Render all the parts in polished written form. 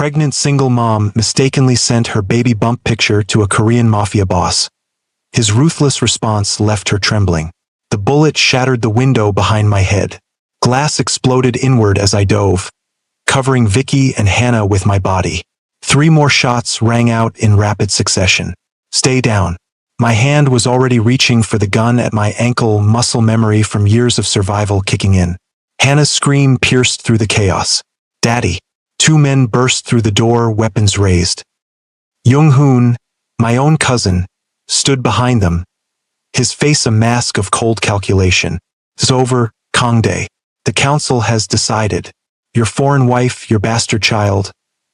pregnant single mom mistakenly sent her baby bump picture to a Korean Mafia boss. His ruthless response left her trembling. The bullet shattered the window behind my head. Glass exploded inward as I dove, covering Vicky and Hannah with my body. 3 more shots rang out in rapid succession. Stay down. My hand was already reaching for the gun at my ankle, muscle memory from years of survival kicking in. Hannah's scream pierced through the chaos. Daddy. 2 men burst through the door, weapons raised. Jung-hoon, my own cousin, stood behind them, his face a mask of cold calculation. It's over, Kangdae. The council has decided. Your foreign wife, your bastard child,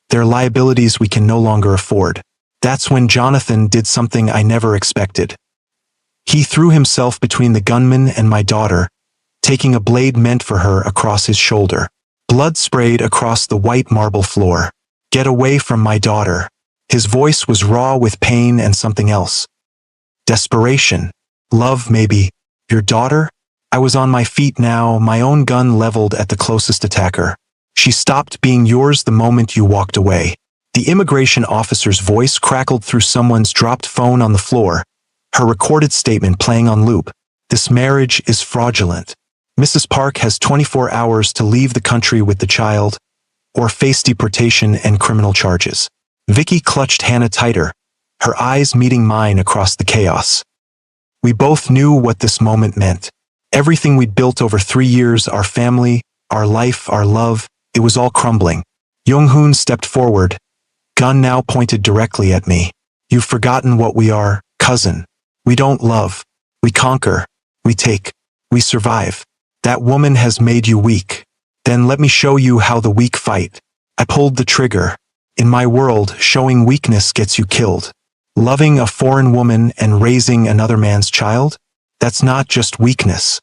they're liabilities we can no longer afford. That's when Jonathan did something I never expected. He threw himself between the gunman and my daughter, taking a blade meant for her across his shoulder. Blood sprayed across the white marble floor. Get away from my daughter. His voice was raw with pain and something else. Desperation. Love, maybe. Your daughter? I was on my feet now, my own gun leveled at the closest attacker. She stopped being yours the moment you walked away. The immigration officer's voice crackled through someone's dropped phone on the floor, her recorded statement playing on loop. This marriage is fraudulent. Mrs. Park has 24 hours to leave the country with the child, or face deportation and criminal charges. Vicky clutched Hannah tighter, her eyes meeting mine across the chaos. We both knew what this moment meant. Everything we'd built over 3 years, our family, our life, our love, it was all crumbling. Jung-hoon stepped forward, gun now pointed directly at me. You've forgotten what we are, cousin. We don't love. We conquer. We take. We survive. That woman has made you weak. Then let me show you how the weak fight. I pulled the trigger. In my world, showing weakness gets you killed. Loving a foreign woman and raising another man's child? That's not just weakness.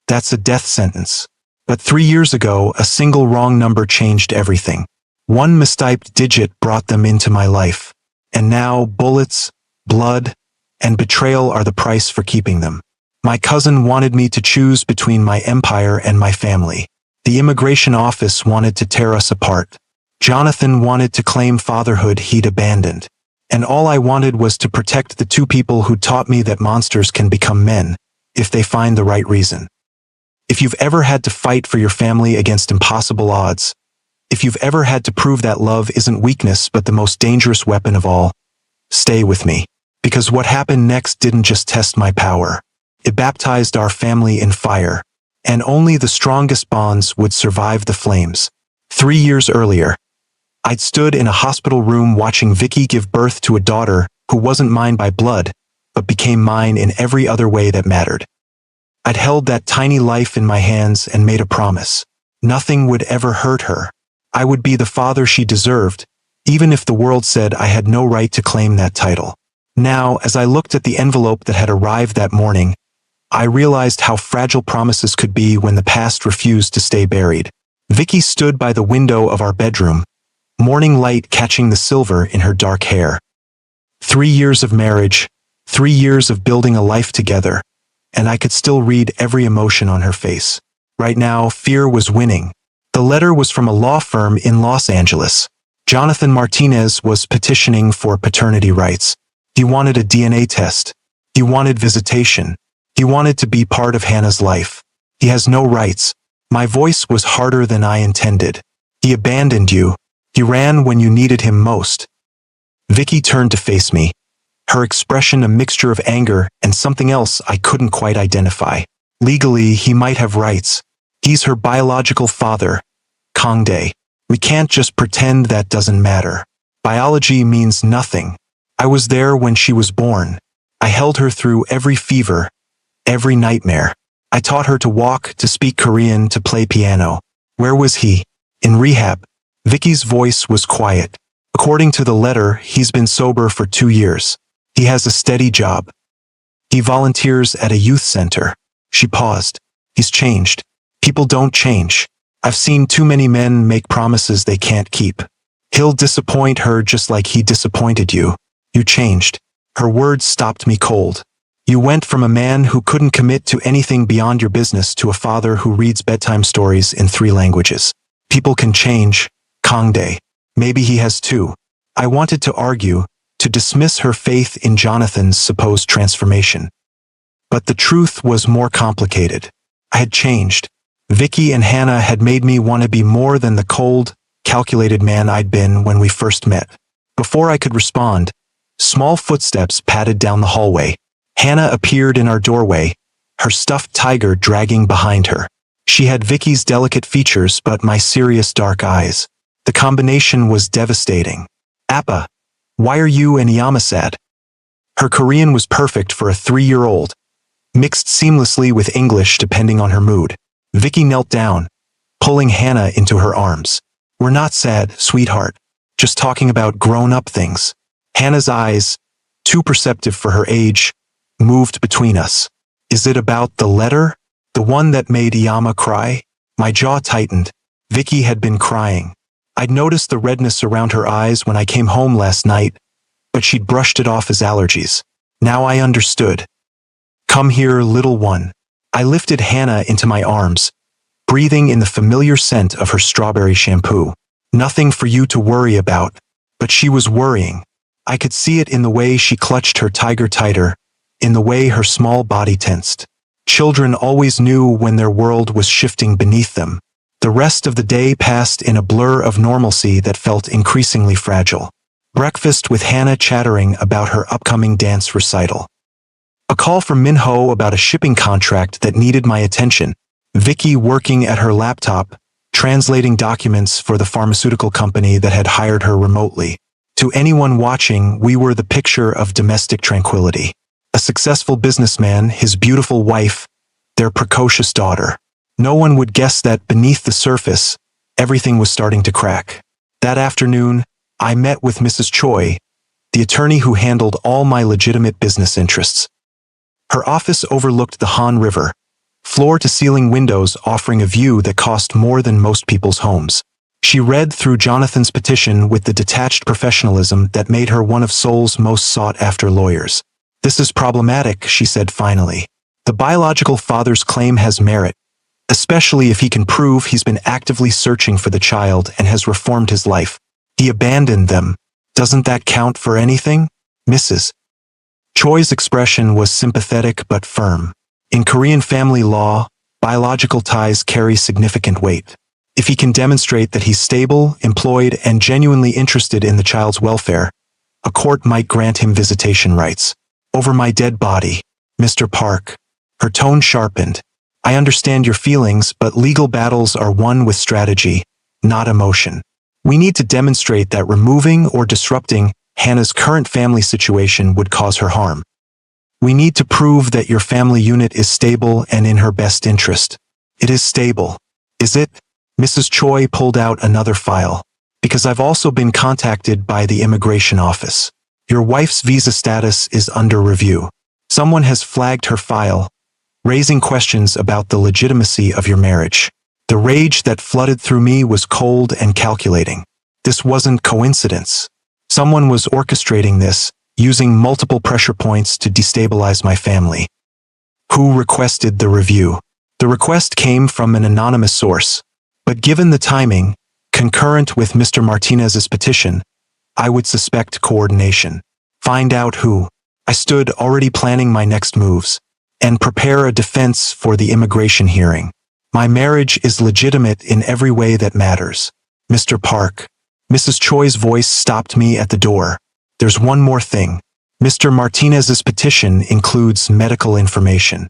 That's a death sentence. But 3 years ago, a single wrong number changed everything. One mistyped digit brought them into my life. And now, bullets, blood, and betrayal are the price for keeping them. My cousin wanted me to choose between my empire and my family. The immigration office wanted to tear us apart. Jonathan wanted to claim fatherhood he'd abandoned. And all I wanted was to protect the 2 people who taught me that monsters can become men, if they find the right reason. If you've ever had to fight for your family against impossible odds, if you've ever had to prove that love isn't weakness but the most dangerous weapon of all, stay with me. Because what happened next didn't just test my power. It baptized our family in fire, and only the strongest bonds would survive the flames. 3 years earlier, I'd stood in a hospital room watching Vicky give birth to a daughter who wasn't mine by blood, but became mine in every other way that mattered. I'd held that tiny life in my hands and made a promise. Nothing would ever hurt her. I would be the father she deserved, even if the world said I had no right to claim that title. Now, as I looked at the envelope that had arrived that morning, I realized how fragile promises could be when the past refused to stay buried. Vicky stood by the window of our bedroom, morning light catching the silver in her dark hair. 3 years of marriage, 3 years of building a life together, and I could still read every emotion on her face. Right now, fear was winning. The letter was from a law firm in Los Angeles. Jonathan Martinez was petitioning for paternity rights. He wanted a DNA test. He wanted visitation. He wanted to be part of Hannah's life. He has no rights. My voice was harder than I intended. He abandoned you. He ran when you needed him most. Vicky turned to face me, her expression a mixture of anger and something else I couldn't quite identify. Legally, he might have rights. He's her biological father, Kangdae. We can't just pretend that doesn't matter. Biology means nothing. I was there when she was born. I held her through every fever, every nightmare. I taught her to walk, to speak Korean, to play piano. Where was he? In rehab. Vicky's voice was quiet. According to the letter, he's been sober for 2 years. He has a steady job. He volunteers at a youth center. She paused. He's changed. People don't change. I've seen too many men make promises they can't keep. He'll disappoint her just like he disappointed you. You changed. Her words stopped me cold. You went from a man who couldn't commit to anything beyond your business to a father who reads bedtime stories in 3 languages. People can change, Kangdae. Maybe he has too. I wanted to argue, to dismiss her faith in Jonathan's supposed transformation. But the truth was more complicated. I had changed. Vicky and Hannah had made me want to be more than the cold, calculated man I'd been when we first met. Before I could respond, small footsteps padded down the hallway. Hannah appeared in our doorway, her stuffed tiger dragging behind her. She had Vicky's delicate features but my serious dark eyes. The combination was devastating. "Appa, why are you and Iyama sad?" Her Korean was perfect for a 3-year-old, mixed seamlessly with English depending on her mood. Vicky knelt down, pulling Hannah into her arms. "We're not sad, sweetheart. Just talking about grown-up things." Hannah's eyes, too perceptive for her age, moved between us. "Is it about the letter? The one that made Iyama cry?" My jaw tightened. Vicky had been crying. I'd noticed the redness around her eyes when I came home last night, but she'd brushed it off as allergies. Now I understood. "Come here, little one." I lifted Hannah into my arms, breathing in the familiar scent of her strawberry shampoo. "Nothing for you to worry about." But she was worrying. I could see it in the way she clutched her tiger tighter, in the way her small body tensed. Children always knew when their world was shifting beneath them. The rest of the day passed in a blur of normalcy that felt increasingly fragile. Breakfast with Hannah chattering about her upcoming dance recital. A call from Minho about a shipping contract that needed my attention. Vicky working at her laptop, translating documents for the pharmaceutical company that had hired her remotely. To anyone watching, we were the picture of domestic tranquility. A successful businessman, his beautiful wife, their precocious daughter. No one would guess that beneath the surface, everything was starting to crack. That afternoon, I met with Mrs. Choi, the attorney who handled all my legitimate business interests. Her office overlooked the Han River, floor-to-ceiling windows offering a view that cost more than most people's homes. She read through Jonathan's petition with the detached professionalism that made her one of Seoul's most sought-after lawyers. "This is problematic," she said finally. "The biological father's claim has merit, especially if he can prove he's been actively searching for the child and has reformed his life. He abandoned them. Doesn't that count for anything?" Mrs. Choi's expression was sympathetic but firm. In Korean family law, biological ties carry significant weight. If he can demonstrate that he's stable, employed, and genuinely interested in the child's welfare, a court might grant him visitation rights. "Over my dead body, Mr. Park." Her tone sharpened. "I understand your feelings, but legal battles are won with strategy, not emotion. We need to demonstrate that removing or disrupting Hannah's current family situation would cause her harm. We need to prove that your family unit is stable and in her best interest." "It is stable. Is it?" Mrs. Choi pulled out another file. "Because I've also been contacted by the immigration office. Your wife's visa status is under review. Someone has flagged her file, raising questions about the legitimacy of your marriage." The rage that flooded through me was cold and calculating. This wasn't coincidence. Someone was orchestrating this, using multiple pressure points to destabilize my family. Who requested the review? The request came from an anonymous source. But given the timing, concurrent with Mr. Martinez's petition, I would suspect coordination. Find out who. I stood already planning my next moves, and prepare a defense for the immigration hearing. My marriage is legitimate in every way that matters. "Mr. Park." Mrs. Choi's voice stopped me at the door. "There's one more thing. Mr. Martinez's petition includes medical information.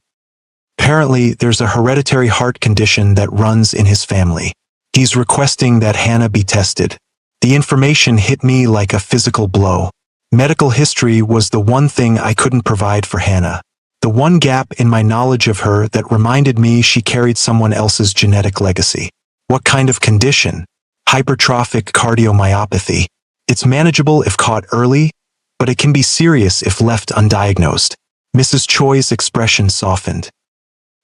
Apparently, there's a hereditary heart condition that runs in his family. He's requesting that Hannah be tested." The information hit me like a physical blow. Medical history was the one thing I couldn't provide for Hannah. The one gap in my knowledge of her that reminded me she carried someone else's genetic legacy. What kind of condition? Hypertrophic cardiomyopathy. It's manageable if caught early, but it can be serious if left undiagnosed. Mrs. Choi's expression softened.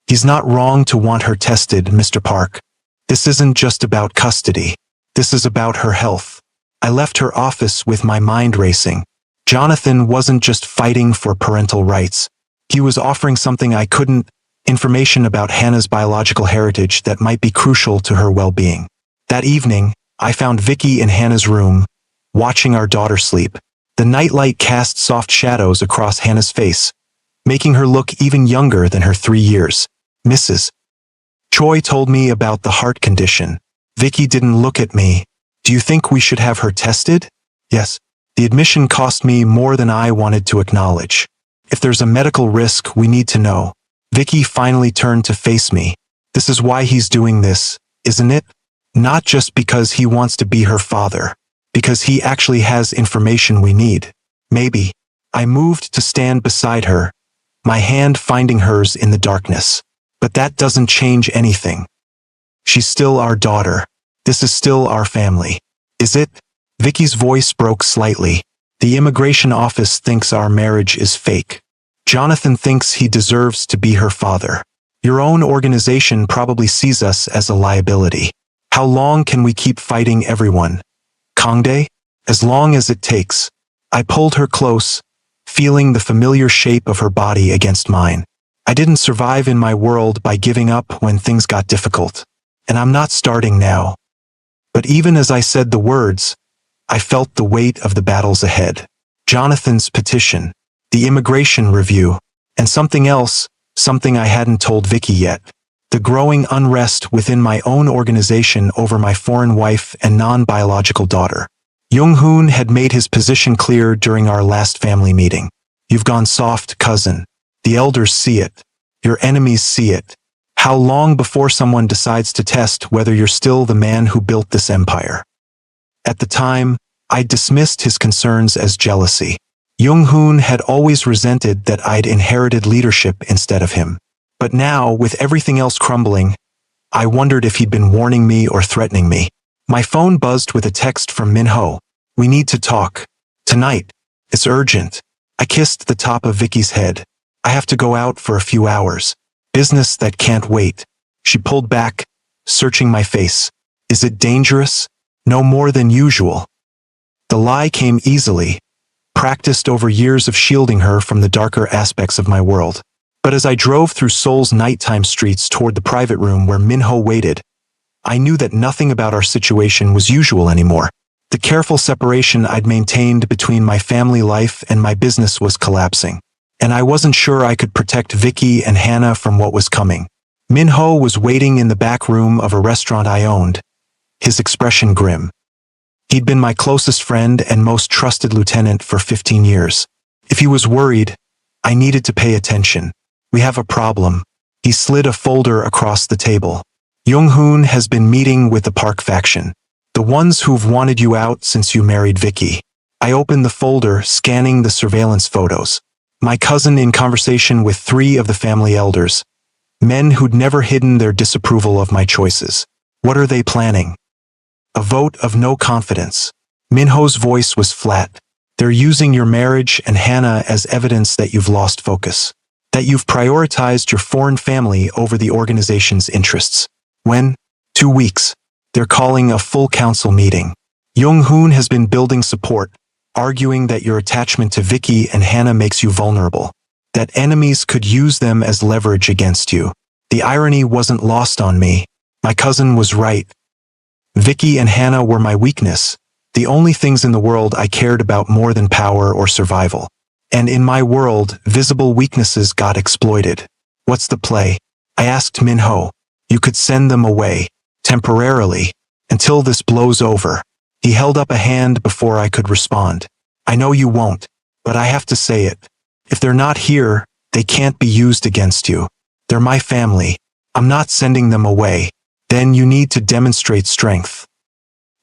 "He's not wrong to want her tested, Mr. Park. This isn't just about custody. This is about her health." I left her office with my mind racing. Jonathan wasn't just fighting for parental rights. He was offering something I couldn't, information about Hannah's biological heritage that might be crucial to her well-being. That evening, I found Vicky in Hannah's room, watching our daughter sleep. The nightlight cast soft shadows across Hannah's face, making her look even younger than her 3 years. Mrs. Choi told me about the heart condition. Vicky didn't look at me. Do you think we should have her tested? Yes. The admission cost me more than I wanted to acknowledge. If there's a medical risk, we need to know. Vicky finally turned to face me. This is why he's doing this, isn't it? Not just because he wants to be her father. Because he actually has information we need. Maybe. I moved to stand beside her, my hand finding hers in the darkness. But that doesn't change anything. She's still our daughter. This is still our family. Is it? Vicky's voice broke slightly. The immigration office thinks our marriage is fake. Jonathan thinks he deserves to be her father. Your own organization probably sees us as a liability. How long can we keep fighting everyone? Kangdae? As long as it takes. I pulled her close, feeling the familiar shape of her body against mine. I didn't survive in my world by giving up when things got difficult. And I'm not starting now. But even as I said the words, I felt the weight of the battles ahead. Jonathan's petition, the immigration review, and something else, something I hadn't told Vicky yet. The growing unrest within my own organization over my foreign wife and non-biological daughter. Jung-hoon had made his position clear during our last family meeting. You've gone soft, cousin. The elders see it. Your enemies see it. How long before someone decides to test whether you're still the man who built this empire? At the time, I dismissed his concerns as jealousy. Jung-hoon had always resented that I'd inherited leadership instead of him. But now, with everything else crumbling, I wondered if he'd been warning me or threatening me. My phone buzzed with a text from Min-ho. We need to talk. Tonight. It's urgent. I kissed the top of Vicky's head. I have to go out for a few hours. Business that can't wait. She pulled back, searching my face. Is it dangerous? No more than usual. The lie came easily, practiced over years of shielding her from the darker aspects of my world. But as I drove through Seoul's nighttime streets toward the private room where Min-ho waited, I knew that nothing about our situation was usual anymore. The careful separation I'd maintained between my family life and my business was collapsing. And I wasn't sure I could protect Vicky and Hannah from what was coming. Min-ho was waiting in the back room of a restaurant I owned, his expression grim. He'd been my closest friend and most trusted lieutenant for 15 years. If he was worried, I needed to pay attention. We have a problem. He slid a folder across the table. Jung-hoon has been meeting with the Park faction. The ones who've wanted you out since you married Vicky. I opened the folder, scanning the surveillance photos. My cousin in conversation with 3 of the family elders. Men who'd never hidden their disapproval of my choices. What are they planning? A vote of no confidence. Min-ho's voice was flat. They're using your marriage and Hannah as evidence that you've lost focus. That you've prioritized your foreign family over the organization's interests. When? 2 weeks. They're calling a full council meeting. Jung-hoon has been building support, arguing that your attachment to Vicky and Hannah makes you vulnerable. That enemies could use them as leverage against you. The irony wasn't lost on me. My cousin was right. Vicky and Hannah were my weakness, the only things in the world I cared about more than power or survival. And in my world, visible weaknesses got exploited. What's the play? I asked Min-ho. You could send them away, temporarily, until this blows over. He held up a hand before I could respond. I know you won't, but I have to say it. If they're not here, they can't be used against you. They're my family. I'm not sending them away. Then you need to demonstrate strength.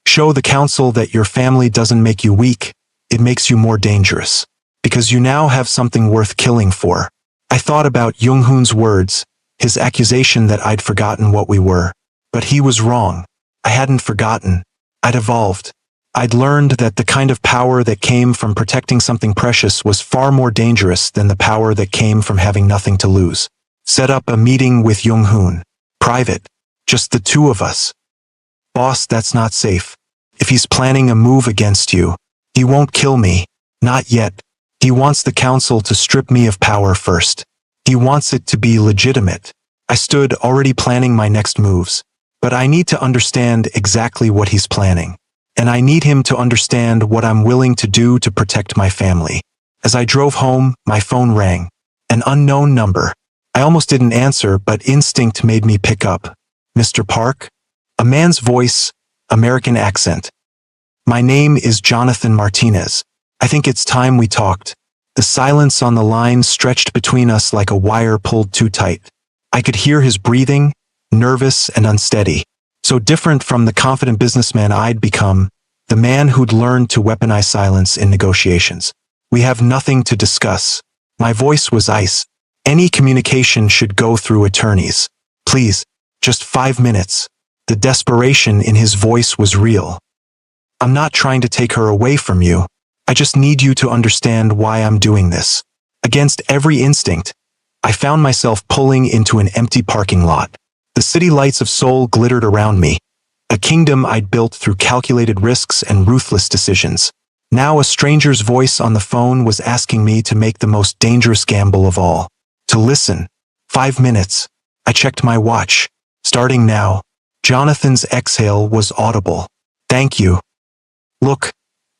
Show the council that your family doesn't make you weak, it makes you more dangerous. Because you now have something worth killing for. I thought about Jung-hoon's words, his accusation that I'd forgotten what we were. But he was wrong. I hadn't forgotten. I'd evolved. I'd learned that the kind of power that came from protecting something precious was far more dangerous than the power that came from having nothing to lose. Set up a meeting with Jung-hoon. Private. Just the 2 of us. Boss, that's not safe. If he's planning a move against you, he won't kill me. Not yet. He wants the council to strip me of power first. He wants it to be legitimate. I stood already planning my next moves. But I need to understand exactly what he's planning. And I need him to understand what I'm willing to do to protect my family. As I drove home, my phone rang. An unknown number. I almost didn't answer, but instinct made me pick up. Mr. Park? A man's voice, American accent. My name is Jonathan Martinez. I think it's time we talked. The silence on the line stretched between us like a wire pulled too tight. I could hear his breathing, nervous and unsteady. So different from the confident businessman I'd become, the man who'd learned to weaponize silence in negotiations. We have nothing to discuss. My voice was ice. Any communication should go through attorneys. Please, just 5 minutes. The desperation in his voice was real. I'm not trying to take her away from you. I just need you to understand why I'm doing this. Against every instinct, I found myself pulling into an empty parking lot. The city lights of Seoul glittered around me, a kingdom I'd built through calculated risks and ruthless decisions. Now a stranger's voice on the phone was asking me to make the most dangerous gamble of all. To listen. 5 minutes. I checked my watch. Starting now. Jonathan's exhale was audible. Thank you. Look,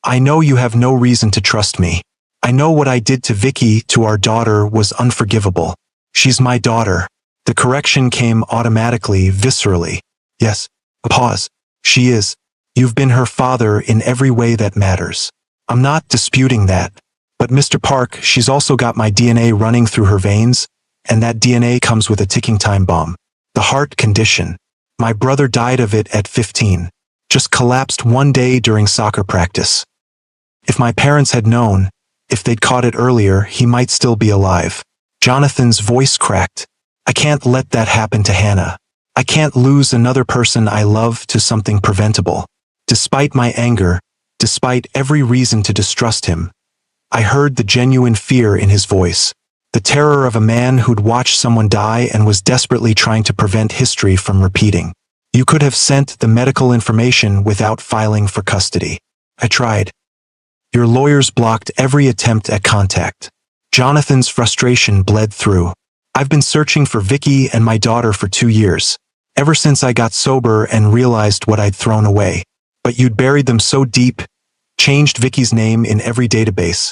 I know you have no reason to trust me. I know what I did to Vicky, to our daughter, was unforgivable. She's my daughter. The correction came automatically, viscerally. Yes. Pause. She is. You've been her father in every way that matters. I'm not disputing that. But Mr. Park, she's also got my DNA running through her veins, and that DNA comes with a ticking time bomb. The heart condition. My brother died of it at 15. Just collapsed one day during soccer practice. If my parents had known, if they'd caught it earlier, he might still be alive. Jonathan's voice cracked. I can't let that happen to Hannah. I can't lose another person I love to something preventable. Despite my anger, despite every reason to distrust him, I heard the genuine fear in his voice. The terror of a man who'd watched someone die and was desperately trying to prevent history from repeating. You could have sent the medical information without filing for custody. I tried. Your lawyers blocked every attempt at contact. Jonathan's frustration bled through. I've been searching for Vicky and my daughter for 2 years, ever since I got sober and realized what I'd thrown away. But you'd buried them so deep, changed Vicky's name in every database,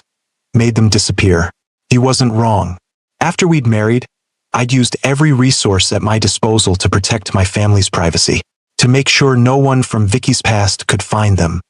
made them disappear. He wasn't wrong. After we'd married, I'd used every resource at my disposal to protect my family's privacy, to make sure no one from Vicky's past could find them.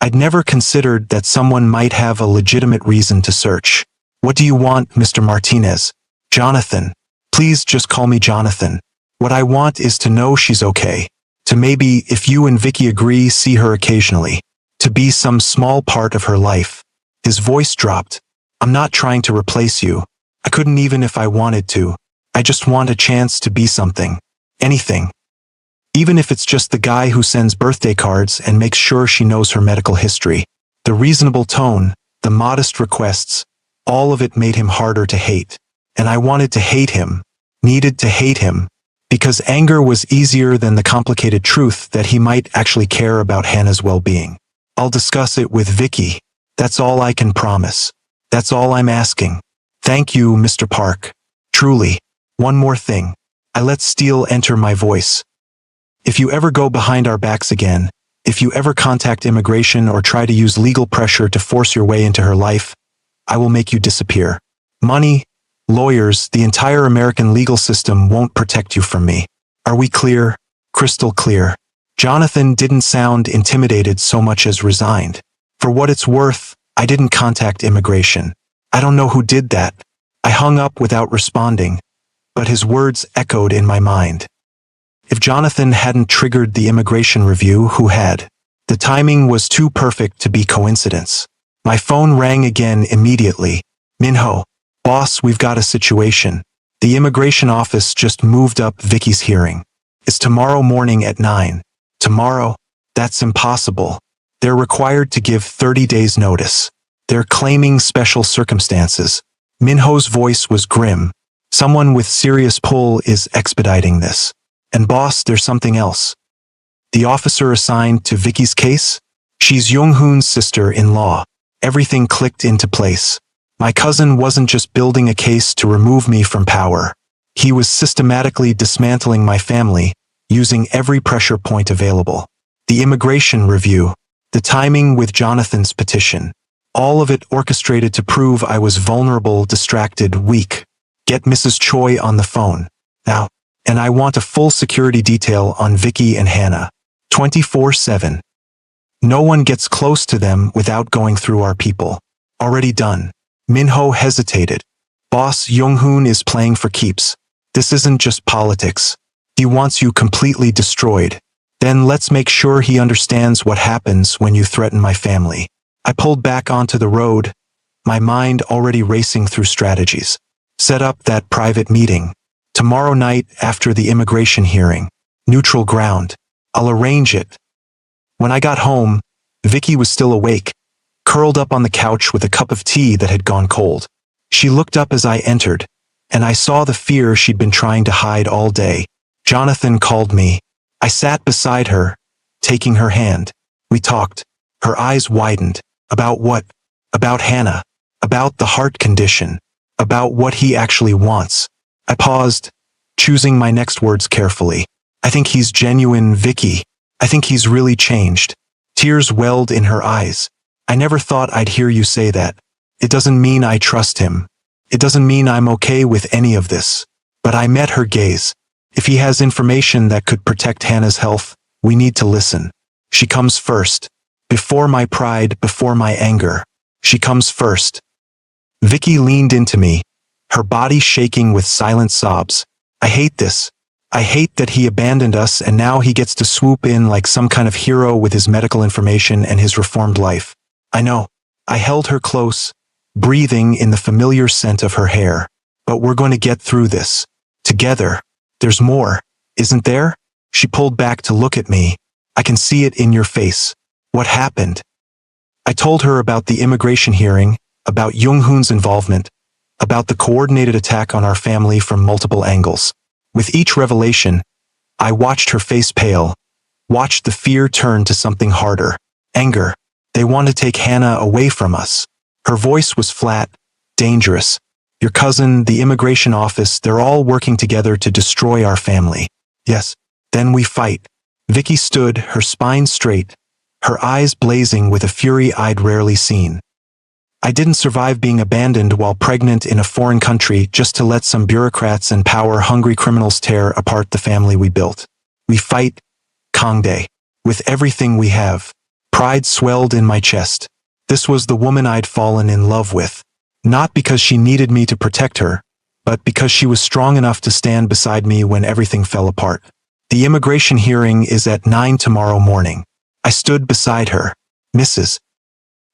I'd never considered that someone might have a legitimate reason to search. What do you want, Mr. Martinez? Jonathan. Please just call me Jonathan. What I want is to know she's okay. To maybe, if you and Vicky agree, see her occasionally. To be some small part of her life. His voice dropped. I'm not trying to replace you. I couldn't even if I wanted to. I just want a chance to be something. Anything. Even if it's just the guy who sends birthday cards and makes sure she knows her medical history. The reasonable tone, the modest requests, all of it made him harder to hate. And I wanted to hate him, needed to hate him, because anger was easier than the complicated truth that he might actually care about Hannah's well-being. I'll discuss it with Vicky. That's all I can promise. That's all I'm asking. Thank you, Mr. Park. Truly. One more thing. I let steel enter my voice. If you ever go behind our backs again, if you ever contact immigration or try to use legal pressure to force your way into her life, I will make you disappear. Money, lawyers, the entire American legal system won't protect you from me. Are we clear? Crystal clear. Jonathan didn't sound intimidated so much as resigned. For what it's worth, I didn't contact immigration. I don't know who did that. I hung up without responding, but his words echoed in my mind. If Jonathan hadn't triggered the immigration review, who had? The timing was too perfect to be coincidence. My phone rang again immediately. Minho. Boss, we've got a situation. The immigration office just moved up Vicky's hearing. It's tomorrow morning at 9. Tomorrow? That's impossible. They're required to give 30 days notice. They're claiming special circumstances. Minho's voice was grim. Someone with serious pull is expediting this. And boss, there's something else. The officer assigned to Vicky's case? She's Young-hoon's sister-in-law. Everything clicked into place. My cousin wasn't just building a case to remove me from power. He was systematically dismantling my family, using every pressure point available. The immigration review, the timing with Jonathan's petition, all of it orchestrated to prove I was vulnerable, distracted, weak. Get Mrs. Choi on the phone. Now. And I want a full security detail on Vicky and Hannah. 24/7. No one gets close to them without going through our people. Already done. Minho hesitated. Boss, Young-hoon is playing for keeps. This isn't just politics. He wants you completely destroyed. Then let's make sure he understands what happens when you threaten my family. I pulled back onto the road, my mind already racing through strategies. Set up that private meeting. Tomorrow night after the immigration hearing. Neutral ground. I'll arrange it. When I got home, Vicky was still awake, curled up on the couch with a cup of tea that had gone cold. She looked up as I entered, and I saw the fear she'd been trying to hide all day. Jonathan called me. I sat beside her, taking her hand. We talked. Her eyes widened. About what? About Hannah. About the heart condition. About what he actually wants. I paused, choosing my next words carefully. I think he's genuine, Vicky. I think he's really changed. Tears welled in her eyes. I never thought I'd hear you say that. It doesn't mean I trust him. It doesn't mean I'm okay with any of this. But I met her gaze. If he has information that could protect Hannah's health, we need to listen. She comes first. Before my pride, before my anger. She comes first. Vicky leaned into me, her body shaking with silent sobs. I hate this. I hate that he abandoned us and now he gets to swoop in like some kind of hero with his medical information and his reformed life. I know. I held her close, breathing in the familiar scent of her hair. But we're going to get through this. Together. There's more, isn't there? She pulled back to look at me. I can see it in your face. What happened? I told her about the immigration hearing, about Young-hoon's involvement, about the coordinated attack on our family from multiple angles. With each revelation, I watched her face pale, watched the fear turn to something harder. Anger. They want to take Hannah away from us. Her voice was flat, dangerous. Your cousin, the immigration office, they're all working together to destroy our family. Yes. Then we fight. Vicky stood, her spine straight, her eyes blazing with a fury I'd rarely seen. I didn't survive being abandoned while pregnant in a foreign country just to let some bureaucrats and power-hungry criminals tear apart the family we built. We fight, Kangdae, with everything we have. Pride swelled in my chest. This was the woman I'd fallen in love with. Not because she needed me to protect her, but because she was strong enough to stand beside me when everything fell apart. The immigration hearing is at 9 tomorrow morning. I stood beside her. Mrs.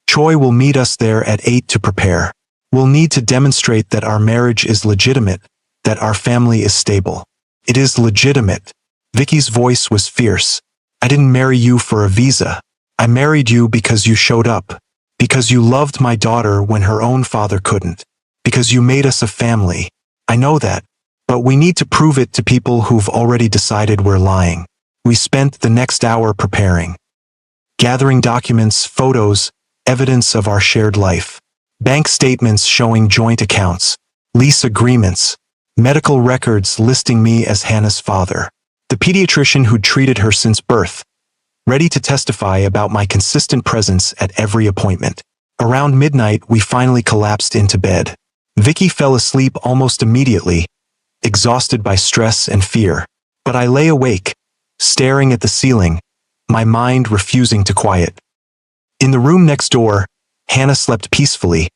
Choi will meet us there at 8 to prepare. We'll need to demonstrate that our marriage is legitimate, that our family is stable. It is legitimate. Vicky's voice was fierce. I didn't marry you for a visa. I married you because you showed up. Because you loved my daughter when her own father couldn't. Because you made us a family. I know that. But we need to prove it to people who've already decided we're lying. We spent the next hour preparing. Gathering documents, photos, evidence of our shared life. Bank statements showing joint accounts. Lease agreements. Medical records listing me as Hannah's father. The pediatrician who'd treated her since birth. Ready to testify about my consistent presence at every appointment. Around midnight, we finally collapsed into bed. Vicky fell asleep almost immediately, exhausted by stress and fear. But I lay awake, staring at the ceiling, my mind refusing to quiet. In the room next door, Hannah slept peacefully,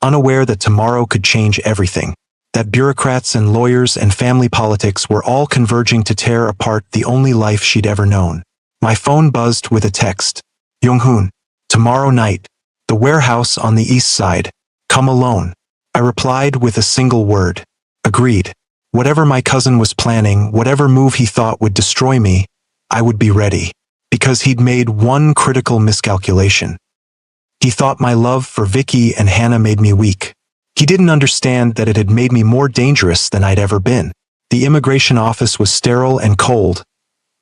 unaware that tomorrow could change everything. That bureaucrats and lawyers and family politics were all converging to tear apart the only life she'd ever known. My phone buzzed with a text. Young-hoon, tomorrow night, the warehouse on the east side. Come alone. I replied with a single word. Agreed. Whatever my cousin was planning, whatever move he thought would destroy me, I would be ready. Because he'd made one critical miscalculation. He thought my love for Vicky and Hannah made me weak. He didn't understand that it had made me more dangerous than I'd ever been. The immigration office was sterile and cold,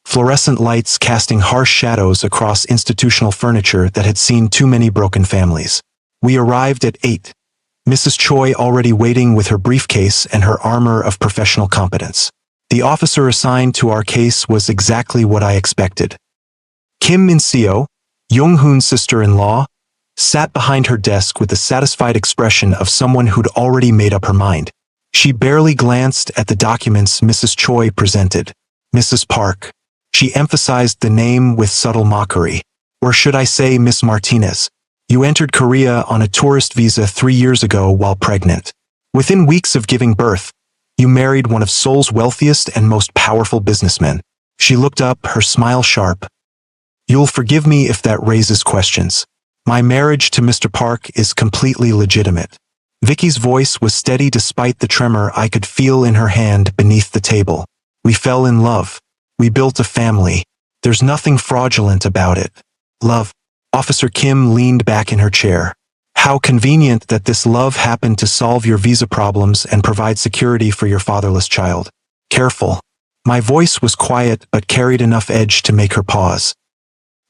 fluorescent lights casting harsh shadows across institutional furniture that had seen too many broken families. We arrived at 8. Mrs. Choi already waiting with her briefcase and her armor of professional competence. The officer assigned to our case was exactly what I expected. Kim Min-seo, Jung-hoon's sister-in-law, sat behind her desk with the satisfied expression of someone who'd already made up her mind. She barely glanced at the documents Mrs. Choi presented. Mrs. Park. She emphasized the name with subtle mockery. Or should I say Miss Martinez? You entered Korea on a tourist visa 3 years ago while pregnant. Within weeks of giving birth, you married one of Seoul's wealthiest and most powerful businessmen. She looked up, her smile sharp. You'll forgive me if that raises questions. My marriage to Mr. Park is completely legitimate. Vicky's voice was steady despite the tremor I could feel in her hand beneath the table. We fell in love. We built a family. There's nothing fraudulent about it. Love. Officer Kim leaned back in her chair. How convenient that this love happened to solve your visa problems and provide security for your fatherless child. Careful. My voice was quiet but carried enough edge to make her pause.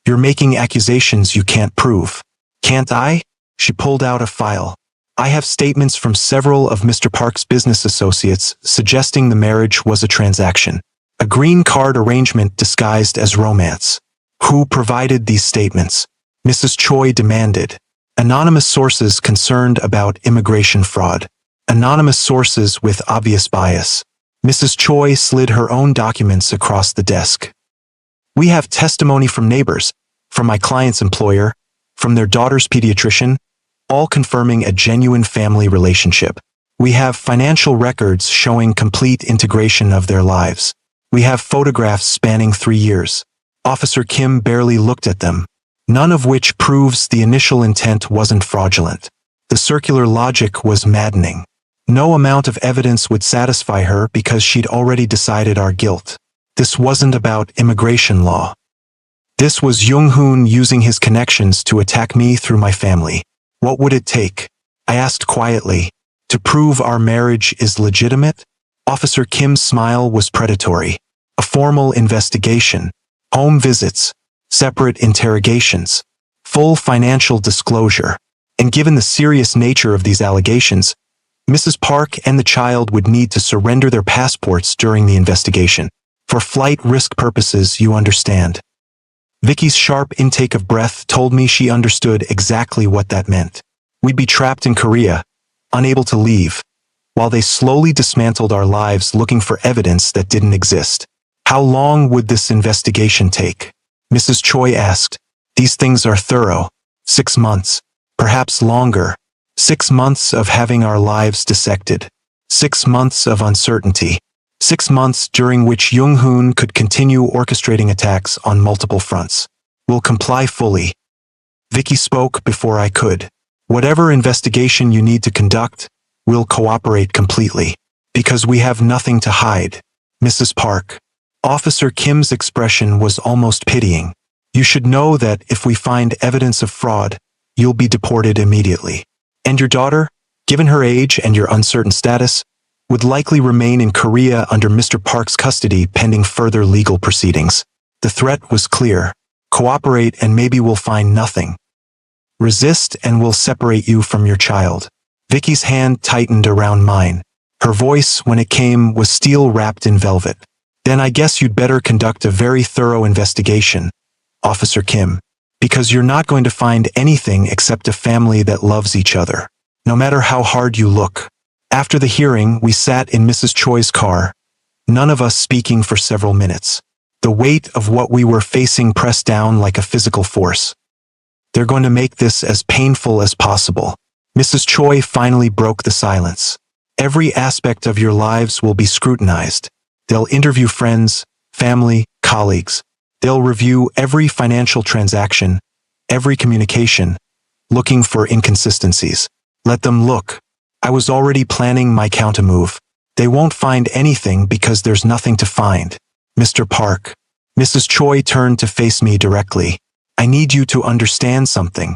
You're making accusations you can't prove. Can't I? She pulled out a file. I have statements from several of Mr. Park's business associates suggesting the marriage was a transaction. A green card arrangement disguised as romance. Who provided these statements? Mrs. Choi demanded. Anonymous sources concerned about immigration fraud. Anonymous sources with obvious bias. Mrs. Choi slid her own documents across the desk. We have testimony from neighbors, from my client's employer, from their daughter's pediatrician, all confirming a genuine family relationship. We have financial records showing complete integration of their lives. We have photographs spanning 3 years. Officer Kim barely looked at them, none of which proves the initial intent wasn't fraudulent. The circular logic was maddening. No amount of evidence would satisfy her because she'd already decided our guilt. This wasn't about immigration law. This was Jung-hoon using his connections to attack me through my family. What would it take? I asked quietly. To prove our marriage is legitimate? Officer Kim's smile was predatory. A formal investigation. Home visits. Separate interrogations. Full financial disclosure. And given the serious nature of these allegations, Mrs. Park and the child would need to surrender their passports during the investigation. For flight risk purposes, you understand. Vicky's sharp intake of breath told me she understood exactly what that meant. We'd be trapped in Korea, unable to leave, while they slowly dismantled our lives looking for evidence that didn't exist. How long would this investigation take? Mrs. Choi asked. These things are thorough. 6 months. Perhaps longer. 6 months of having our lives dissected. 6 months of uncertainty. 6 months during which Jung-hoon could continue orchestrating attacks on multiple fronts. We'll comply fully. Vicky spoke before I could. Whatever investigation you need to conduct, we'll cooperate completely. Because we have nothing to hide. Mrs. Park. Officer Kim's expression was almost pitying. You should know that if we find evidence of fraud, you'll be deported immediately. And your daughter, given her age and your uncertain status, would likely remain in Korea under Mr. Park's custody pending further legal proceedings. The threat was clear. Cooperate and maybe we'll find nothing. Resist and we'll separate you from your child. Vicky's hand tightened around mine. Her voice, when it came, was steel wrapped in velvet. Then I guess you'd better conduct a very thorough investigation, Officer Kim, because you're not going to find anything except a family that loves each other, no matter how hard you look. After the hearing, we sat in Mrs. Choi's car, none of us speaking for several minutes. The weight of what we were facing pressed down like a physical force. They're going to make this as painful as possible. Mrs. Choi finally broke the silence. Every aspect of your lives will be scrutinized. They'll interview friends, family, colleagues. They'll review every financial transaction, every communication, looking for inconsistencies. Let them look. I was already planning my countermove. They won't find anything because there's nothing to find. Mr. Park. Mrs. Choi turned to face me directly. I need you to understand something.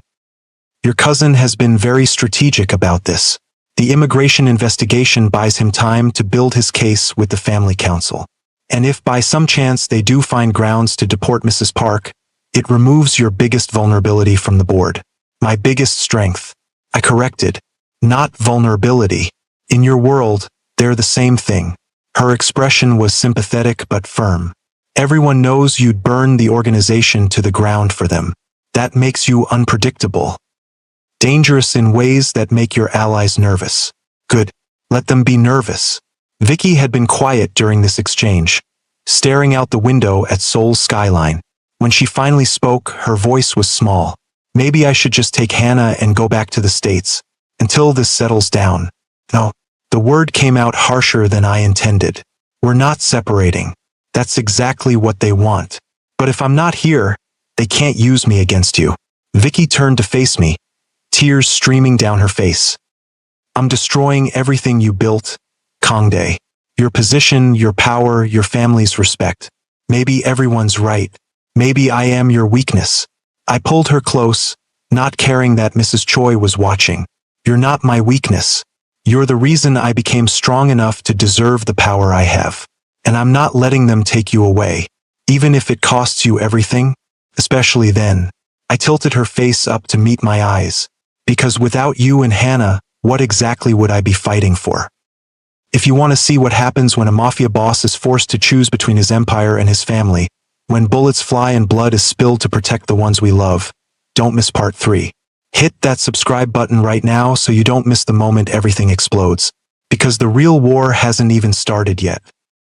Your cousin has been very strategic about this. The immigration investigation buys him time to build his case with the family council. And if by some chance they do find grounds to deport Mrs. Park, it removes your biggest vulnerability from the board. My biggest strength. I corrected. Not vulnerability. In your world, they're the same thing. Her expression was sympathetic but firm. Everyone knows you'd burn the organization to the ground for them. That makes you unpredictable. Dangerous in ways that make your allies nervous. Good. Let them be nervous. Vicky had been quiet during this exchange, staring out the window at Seoul's skyline. When she finally spoke, her voice was small. Maybe I should just take Hannah and go back to the States, until this settles down. No, the word came out harsher than I intended. We're not separating. That's exactly what they want. But if I'm not here, they can't use me against you. Vicky turned to face me, tears streaming down her face. I'm destroying everything you built, Kangdae. Your position, your power, your family's respect. Maybe everyone's right. Maybe I am your weakness. I pulled her close, not caring that Mrs. Choi was watching. You're not my weakness. You're the reason I became strong enough to deserve the power I have. And I'm not letting them take you away, even if it costs you everything, especially then. I tilted her face up to meet my eyes, because without you and Hannah, what exactly would I be fighting for? If you want to see what happens when a mafia boss is forced to choose between his empire and his family, when bullets fly and blood is spilled to protect the ones we love, don't miss part 3. Hit that subscribe button right now so you don't miss the moment everything explodes, because the real war hasn't even started yet.